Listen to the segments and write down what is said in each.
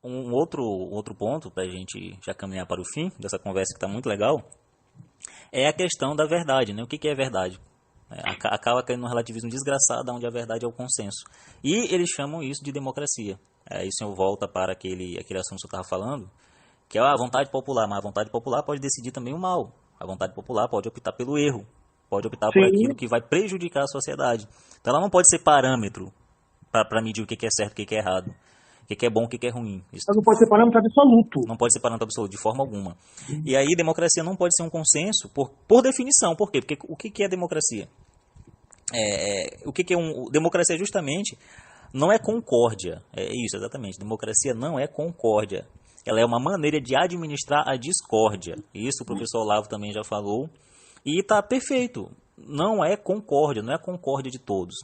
um outro ponto, para a gente já caminhar para o fim dessa conversa que está muito legal, é a questão da verdade, né? O que é verdade? Acaba caindo num relativismo desgraçado, onde a verdade é o consenso. E eles chamam isso de democracia. Isso eu volto para aquele assunto que eu estava falando, que é a vontade popular, mas a vontade popular pode decidir também o mal. A vontade popular pode optar pelo erro, pode optar por aquilo Sim, que vai prejudicar a sociedade. Então ela não pode ser parâmetro para medir o que é certo, o que é errado, o que é bom, o que é ruim. Isso mas não pode ser parâmetro absoluto. não pode ser parâmetro absoluto, de forma alguma. E aí democracia não pode ser um consenso, por definição. Por quê? Porque o que é democracia? O que é democracia justamente não é concórdia. É isso, exatamente. Democracia não é concórdia. Ela é uma maneira de administrar a discórdia. Isso o professor Olavo também já falou. E está perfeito. Não é concórdia, não é a concórdia de todos.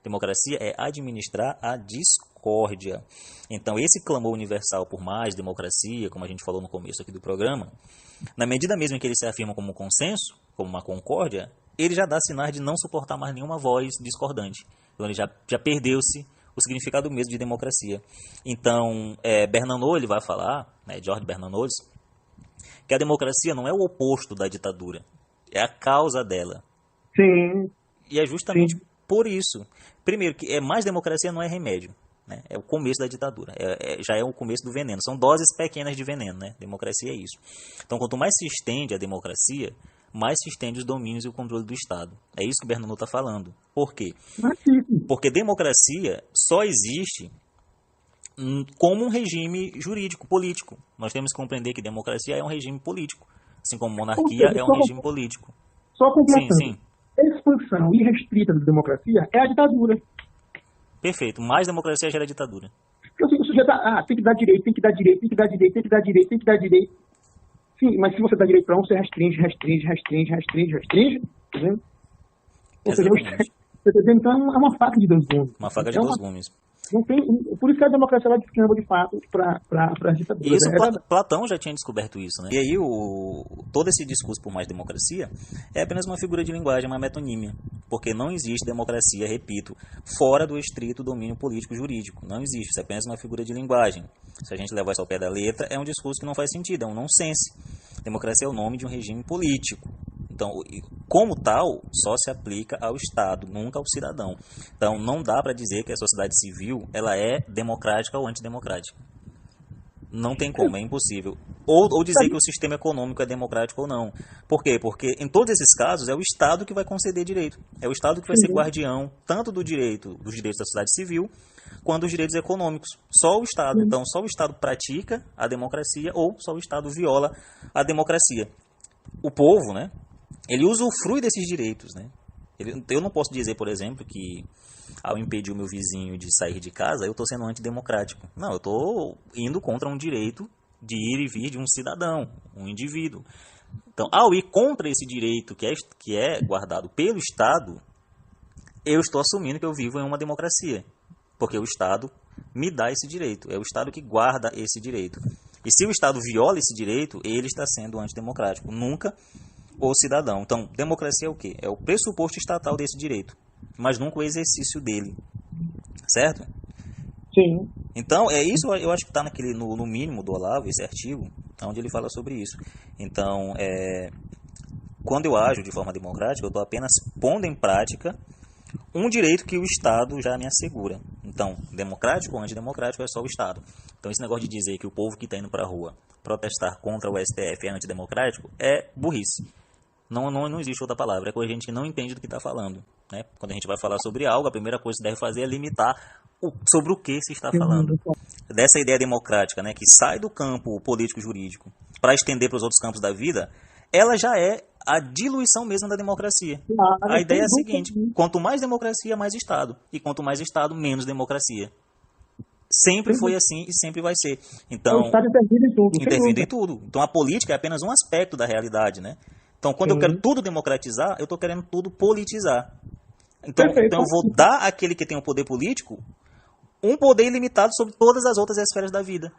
Democracia é administrar a discórdia. Então, esse clamor universal por mais democracia, como a gente falou no começo aqui do programa, na medida mesmo em que ele se afirma como um consenso, como uma concórdia, ele já dá sinais de não suportar mais nenhuma voz discordante. Então, ele já perdeu-se o significado mesmo de democracia. Então, Bernanos ele vai falar, né, George Bernanos, que a democracia não é o oposto da ditadura, é a causa dela. Sim, E é justamente sim. por isso. Primeiro, que mais democracia não é remédio. Né? É o começo da ditadura. Já é o começo do veneno. São doses pequenas de veneno. Né? Democracia é isso. Então, quanto mais se estende a democracia, mais se estende os domínios e o controle do Estado. É isso que o Bernanos está falando. Por quê? Marxismo. Porque democracia só existe como um regime jurídico, político. Nós temos que compreender que democracia é um regime político. Assim como Ou monarquia seja, é um regime político. só Sim, completando. sim. A expansão irrestrita da democracia é a ditadura. Perfeito. Mais democracia gera ditadura. Porque o sujeito tem que dar direito, tem que dar direito, tem que dar direito, tem que dar direito, tem que dar direito. Sim, mas se você dá direito para um, você restringe, restringe, restringe, restringe, restringe. Tá vendo? Ou seja, Exatamente. você tá dizendo, então é uma faca de dois gumes. Uma faca de É dois uma, gumes. não tem, por isso que a democracia ela descamba de fato para as E ditaduras. isso É verdade. Platão já tinha descoberto isso, né? E aí todo esse discurso por mais democracia é apenas uma figura de linguagem, uma metonímia, porque não existe democracia, repito, fora do estrito domínio político jurídico. Não existe, isso é apenas uma figura de linguagem. Se a gente levar isso ao pé da letra, é um discurso que não faz sentido, é um nonsense. Democracia é o nome de um regime político. Então, como tal, só se aplica ao Estado, nunca ao cidadão. Então, não dá para dizer que a sociedade civil ela é democrática ou antidemocrática. Não tem como, é impossível. Ou dizer que o sistema econômico é democrático ou não. Por quê? Porque em todos esses casos é o Estado que vai conceder direito. É o Estado que vai ser Sim, tanto dos direitos da sociedade civil, quanto dos direitos econômicos. Só o Estado. sim. Então, só o Estado pratica a democracia ou só o Estado viola a democracia. O povo, né? Ele usufrui desses direitos, né? Eu não posso dizer, por exemplo, que ao impedir o meu vizinho de sair de casa, eu estou sendo antidemocrático. Não, eu estou indo contra um direito de ir e vir de um cidadão, um indivíduo. Então, ao ir contra esse direito que é guardado pelo Estado, eu estou assumindo que eu vivo em uma democracia. Porque o Estado me dá esse direito. É o Estado que guarda esse direito. E se o Estado viola esse direito, ele está sendo antidemocrático. Nunca o cidadão. Então, democracia é o quê? É o pressuposto estatal desse direito, mas nunca o exercício dele, certo? Sim. Então, é isso, eu acho que está no mínimo do Olavo, esse artigo, onde ele fala sobre isso. Então, quando eu ajo de forma democrática, eu estou apenas pondo em prática um direito que o Estado já me assegura. Então, democrático ou antidemocrático é só o Estado. Então, esse negócio de dizer que o povo que está indo para a rua protestar contra o STF é antidemocrático é burrice. Não existe outra palavra, é coisa que a gente não entende do que está falando. Né? Quando a gente vai falar sobre algo, a primeira coisa que deve fazer é limitar sobre o que se está falando. Dessa ideia democrática, né, que sai do campo político-jurídico para estender para os outros campos da vida, ela já é a diluição mesmo da democracia. A Claro, ideia é sem a seguinte: dúvida. quanto mais democracia, mais Estado. E quanto mais Estado, menos democracia. Sempre Sem foi dúvida. assim e sempre vai ser. É o Então, Estado intervindo em tudo, sem intervindo em dúvida. tudo. Então, a política é apenas um aspecto da realidade, né? Então, quando eu quero Sim. tudo democratizar, eu estou querendo tudo politizar. Então, Perfeito. eu vou dar àquele que tem o poder político um poder ilimitado sobre todas as outras esferas da vida.